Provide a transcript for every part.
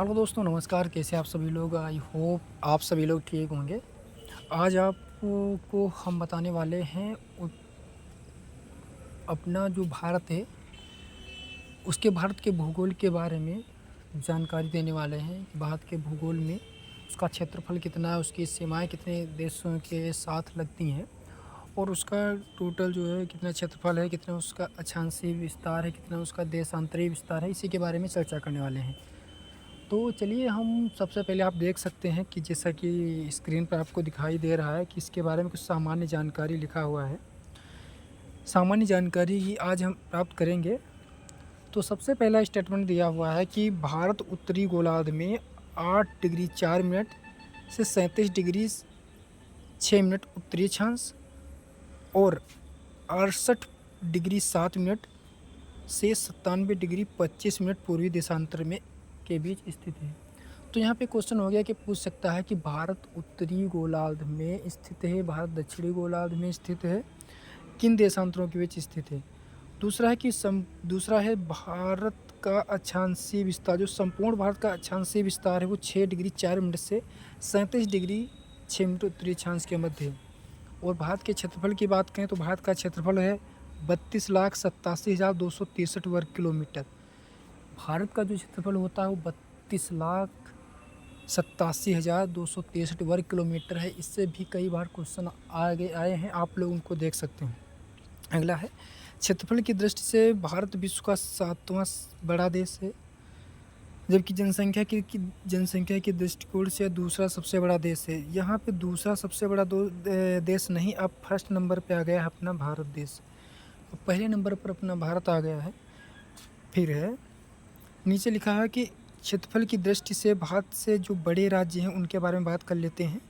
Hello दोस्तों, नमस्कार। कैसे आप सभी लोग? आई होप आप सभी लोग ठीक होंगे। आज आपको हम बताने वाले हैं अपना जो भारत है उसके भारत के भूगोल के बारे में जानकारी देने वाले हैं कि भारत के भूगोल में उसका क्षेत्रफल कितना है, उसकी सीमाएं कितने देशों के साथ लगती हैं और उसका टोटल जो है कितना क्षेत्रफल है, कितना उसका अक्षांशीय विस्तार है, कितना उसका देशांतरीय विस्तार है। इसी के बारे में चर्चा करने वाले हैं। तो चलिए, हम सबसे पहले आप देख सकते हैं कि जैसा कि स्क्रीन पर आपको दिखाई दे रहा है कि इसके बारे में कुछ सामान्य जानकारी लिखा हुआ है। सामान्य जानकारी ही आज हम प्राप्त करेंगे। तो सबसे पहला स्टेटमेंट दिया हुआ है कि भारत उत्तरी गोलार्ध में 8 डिग्री 4 मिनट से 37 डिग्री 6 मिनट उत्तरी अक्षांश और 68 डिग्री 7 मिनट से 97 डिग्री 25 मिनट पूर्वी देशांतर में के बीच स्थित है। तो यहाँ पे क्वेश्चन हो गया कि पूछ सकता है कि भारत उत्तरी गोलार्ध में स्थित है, भारत दक्षिणी गोलार्ध में स्थित है, किन देशांतरों के बीच स्थित है। दूसरा है कि दूसरा है भारत का अक्षांशीय विस्तार, जो संपूर्ण भारत का अक्षांशीय विस्तार है वो 6 डिग्री 4 मिनट से 37 डिग्री 6 मिनट उत्तरी अक्षांश के मध्य है। और भारत के क्षेत्रफल की बात करें तो भारत का क्षेत्रफल है 32,87,263 वर्ग किलोमीटर। भारत का जो क्षेत्रफल होता है वो 32,87,263 वर्ग किलोमीटर है। इससे भी कई बार क्वेश्चन आए हैं, आप लोग उनको देख सकते हैं। अगला है, क्षेत्रफल की दृष्टि से भारत विश्व का 7वां बड़ा देश है, जबकि जनसंख्या की दृष्टिकोण से दूसरा सबसे बड़ा देश है। यहाँ पे दूसरा सबसे बड़ा देश नहीं, अब फर्स्ट नंबर पे आ गया है अपना भारत देश। पहले नंबर पर अपना भारत आ गया है। फिर है, नीचे लिखा है कि क्षेत्रफल की दृष्टि से भारत से जो बड़े राज्य हैं उनके बारे में बात कर लेते हैं।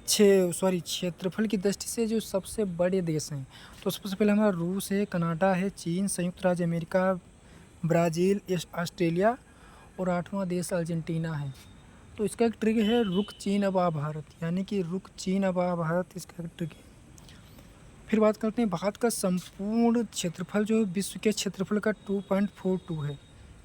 क्षेत्रफल की दृष्टि से जो सबसे बड़े देश हैं, तो सबसे पहले हमारा रूस है, कनाडा है, चीन, संयुक्त राज्य अमेरिका, ब्राज़ील, ऑस्ट्रेलिया और 8वां देश अर्जेंटीना है। तो इसका एक ट्रिक है, रुक चीन अब आ भारत, यानी कि रुक चीन अब आ भारत, इसका एक ट्रिक है। फिर बात करते हैं, भारत का संपूर्ण क्षेत्रफल जो है विश्व के क्षेत्रफल का 2.42 है।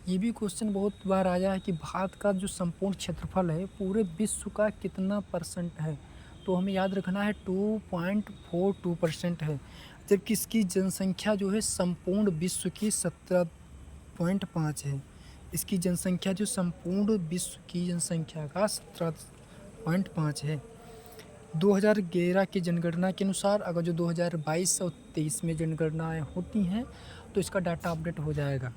ये भी क्वेश्चन बहुत बार आया है कि भारत का जो संपूर्ण क्षेत्रफल है पूरे विश्व का कितना परसेंट है। तो हमें याद रखना है 2.42% है, जबकि इसकी जनसंख्या जो है संपूर्ण विश्व की 17.5 है। इसकी जनसंख्या जो संपूर्ण विश्व की जनसंख्या का 17.5 है। 2011 की जनगणना के अनुसार अगर जो 2022 और 23 में जनगणनाएँ होती हैं तो इसका डाटा अपडेट हो जाएगा।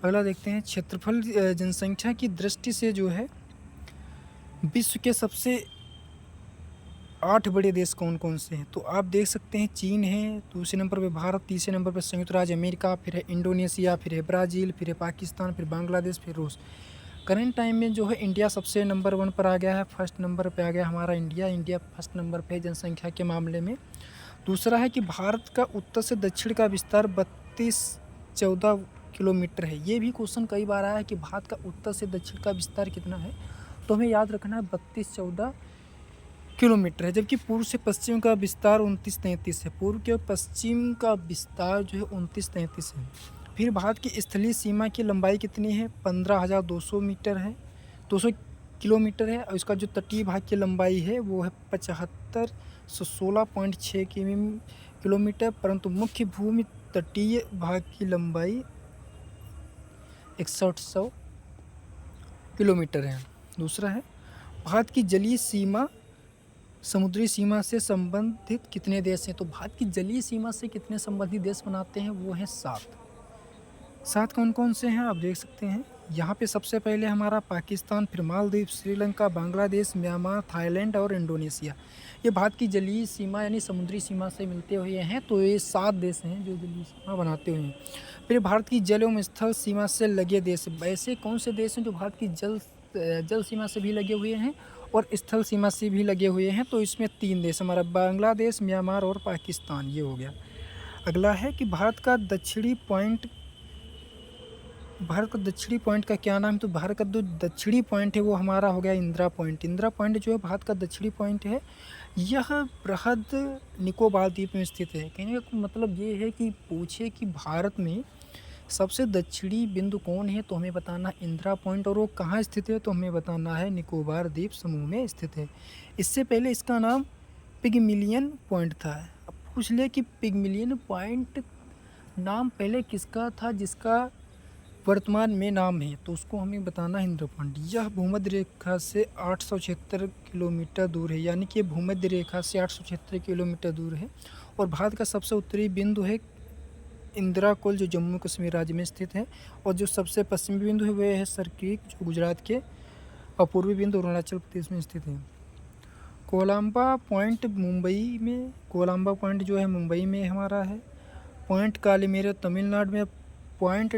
अगला देखते हैं, क्षेत्रफल जनसंख्या की दृष्टि से जो है विश्व के सबसे 8 बड़े देश कौन कौन से हैं। तो आप देख सकते हैं, चीन है, दूसरे नंबर पे भारत, तीसरे नंबर पे संयुक्त राज्य अमेरिका, फिर है इंडोनेशिया, फिर है ब्राज़ील, फिर है पाकिस्तान, फिर बांग्लादेश, फिर रूस। करंट टाइम में जो है इंडिया सबसे नंबर 1 पर आ गया है, फर्स्ट नंबर पे आ गया हमारा इंडिया फर्स्ट नंबर पे है जनसंख्या के मामले में। दूसरा है कि भारत का उत्तर से दक्षिण का विस्तार 3214 किलोमीटर है। ये भी क्वेश्चन कई बार आया है कि भारत का उत्तर से दक्षिण का विस्तार कितना है, तो हमें याद रखना है 3214 किलोमीटर है। जबकि पूर्व से पश्चिम का विस्तार 2933 है। पूर्व के पश्चिम का विस्तार जो है 2933 है। फिर भारत की स्थलीय सीमा की लंबाई कितनी है, 15,200 मीटर है, 200 किलोमीटर है। और इसका जो तटीय भाग की लंबाई है वो है 7516.6 किलोमीटर, परंतु मुख्य भूमि तटीय भाग की लंबाई 6100 किलोमीटर है। दूसरा है, भारत की जलीय सीमा समुद्री सीमा से संबंधित कितने देश हैं। तो भारत की जलीय सीमा से कितने संबंधित देश बनाते हैं, वो हैं 7। कौन कौन से हैं आप देख सकते हैं। यहाँ पे सबसे पहले हमारा पाकिस्तान, फिर मालदीव, श्रीलंका, बांग्लादेश, म्यांमार, थाईलैंड और इंडोनेशिया। ये भारत की जलीय सीमा यानी समुद्री सीमा से मिलते हुए हैं। तो ये 7 देश हैं जो जलीय सीमा बनाते हुए हैं। फिर भारत की जल एवं स्थल सीमा से लगे देश, ऐसे कौन से देश हैं जो भारत की जल सीमा से भी लगे हुए हैं और स्थल सीमा से भी लगे हुए हैं। तो इसमें 3 देश हमारा बांग्लादेश, म्यांमार और पाकिस्तान, ये हो गया। अगला है कि भारत का दक्षिणी पॉइंट का क्या नाम है। तो भारत का जो दक्षिणी पॉइंट है वो हमारा हो गया इंदिरा पॉइंट। इंदिरा पॉइंट जो है भारत का दक्षिणी पॉइंट है। यह बृहद निकोबार द्वीप में स्थित है। कहने का मतलब ये है कि पूछे कि भारत में सबसे दक्षिणी बिंदु कौन है, तो हमें बताना इंदिरा पॉइंट, और वो कहाँ स्थित है, तो हमें बताना है निकोबार द्वीप समूह में स्थित है। इससे पहले इसका नाम पिगमिलियन पॉइंट था। अब पूछ ले कि पिगमिलियन पॉइंट नाम पहले किसका था जिसका वर्तमान में नाम है, तो उसको हमें बताना इंदिरा पॉइंट। यह भूमध्य रेखा से 876 किलोमीटर दूर है, यानी कि भूमध्य रेखा से 876 किलोमीटर दूर है। और भारत का सबसे उत्तरी बिंदु है इंदिरा कोल, जो जम्मू कश्मीर राज्य में स्थित है। और जो सबसे पश्चिमी बिंदु है वह है सरक्रीक, जो गुजरात के, और पूर्वी बिंदु अरुणाचल प्रदेश में स्थित है। कोलंबा पॉइंट मुंबई में, कोलंबा पॉइंट जो है मुंबई में हमारा है। पॉइंट कालीमेरा तमिलनाडु में। पॉइंट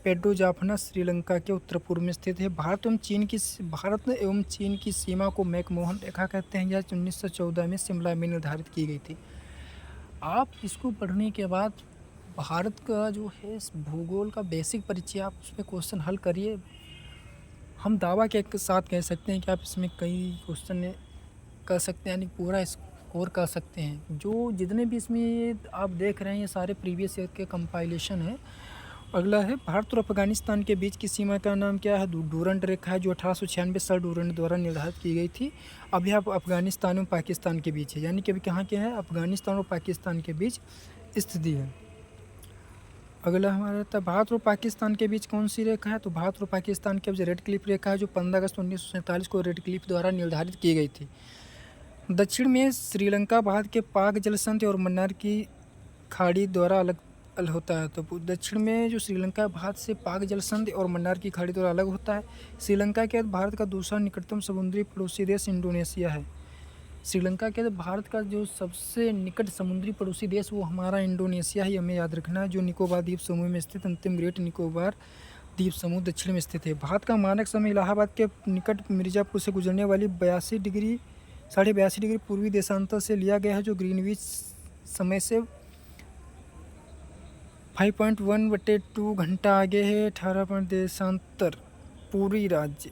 पेड्रो जाफना श्रीलंका के उत्तर पूर्व में स्थित है। भारत एवं चीन की सीमा को मैकमोहन रेखा कहते हैं। यह 1914 में शिमला में निर्धारित की गई थी। आप इसको पढ़ने के बाद भारत का जो है भूगोल का बेसिक परिचय, आप उसमें क्वेश्चन हल करिए। हम दावा के साथ कह सकते हैं कि आप इसमें कई क्वेश्चन कर सकते हैं, यानी पूरा स्कोर कर सकते हैं। जो जितने भी इसमें आप देख रहे हैं ये सारे प्रीवियस ईयर के कंपाइलेशन है। अगला है भारत और अफगानिस्तान के बीच की सीमा का नाम क्या है, डूरंड रेखा है, जो 1896 साल डूरंड द्वारा निर्धारित की गई थी। अभी आप अफगानिस्तान और पाकिस्तान के बीच है, यानी कि अभी कहाँ के हैं, अफगानिस्तान और पाकिस्तान के बीच स्थिति है। अगला हमारा रहता है भारत और पाकिस्तान के बीच कौन सी रेखा है, तो भारत और पाकिस्तान के बीच रेड क्लिफ रेखा है, जो 15 अगस्त 1947 को रेड क्लिफ द्वारा निर्धारित की गई थी। दक्षिण में श्रीलंका भारत के पाक जल संधि और मन्नार की खाड़ी द्वारा अलग होता है। तो दक्षिण में जो श्रीलंका भारत से पाक जल संधि और मन्नार की खाड़ी द्वारा अलग होता है। श्रीलंका के बाद भारत का दूसरा निकटतम समुद्री पड़ोसी देश इंडोनेशिया है। श्रीलंका के भारत का जो सबसे निकट समुद्री पड़ोसी देश वो हमारा इंडोनेशिया ही हमें याद रखना है, जो निकोबार द्वीप समूह में स्थित अंतिम ग्रेट निकोबार द्वीप समूह दक्षिण में स्थित है। भारत का मानक समय इलाहाबाद के निकट मिर्ज़ापुर से गुजरने वाली 82.5 डिग्री पूर्वी देशांतर से लिया गया है, जो ग्रीनविच समय से 5.1/2 घंटा आगे है। 18 देशांतर पूरी राज्य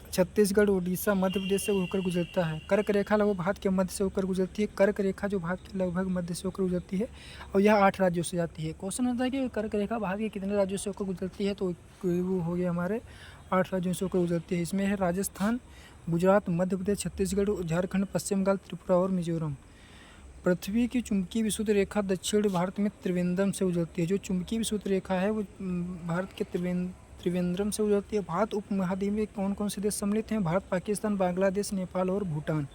छत्तीसगढ़, उड़ीसा, मध्य प्रदेश से होकर गुजरता है। कर्क रेखा लगभग भारत के मध्य से होकर गुजरती है। कर्क रेखा जो भारत के लगभग मध्य से होकर गुजरती है और यह 8 राज्यों से जाती है। क्वेश्चन होता है कि कर्क रेखा भारत के कितने राज्यों से होकर गुजरती है, तो वो हो गया हमारे 8 राज्यों से होकर गुजरती है। इसमें है राजस्थान, गुजरात, मध्य प्रदेश, छत्तीसगढ़, झारखंड, पश्चिम बंगाल, त्रिपुरा और मिजोरम। पृथ्वी की चुंबकीय विषुवत रेखा दक्षिण भारत में त्रिवेंद्रम से गुजरती है। जो चुंबकीय विषुवत रेखा है वो भारत के त्रिवेंद्रम से गुजरती है। भारत उपमहाद्वीप में कौन कौन से देश सम्मिलित हैं, भारत, पाकिस्तान, बांग्लादेश, नेपाल और भूटान।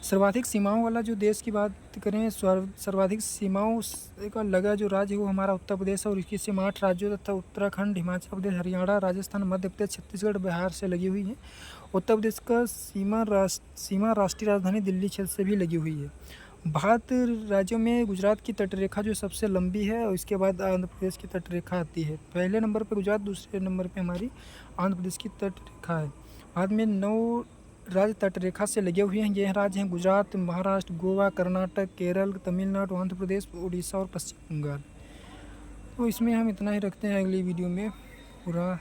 सर्वाधिक सीमाओं वाला जो देश की बात करें, सर्वाधिक सीमाओं का लगा जो राज्य है वो हमारा उत्तर प्रदेश है, और इसकी सीमा 8 राज्यों तथा उत्तराखंड, हिमाचल प्रदेश, हरियाणा, राजस्थान, मध्य प्रदेश, छत्तीसगढ़, बिहार से लगी हुई है। उत्तर प्रदेश का सीमा राष्ट्रीय राजधानी दिल्ली क्षेत्र से भी लगी हुई है। भारत राज्यों में गुजरात की तटरेखा जो सबसे लंबी है, और इसके बाद आंध्र प्रदेश की तटरेखा आती है। पहले नंबर पर गुजरात, दूसरे नंबर पे हमारी आंध्र प्रदेश की तटरेखा है। भारत में 9 राज्य तटरेखा से लगे हुए हैं। यह राज्य हैं गुजरात, महाराष्ट्र, गोवा, कर्नाटक, केरल, तमिलनाडु, आंध्र प्रदेश, उड़ीसा और पश्चिम बंगाल। तो इसमें हम इतना ही रखते हैं, अगली वीडियो में पूरा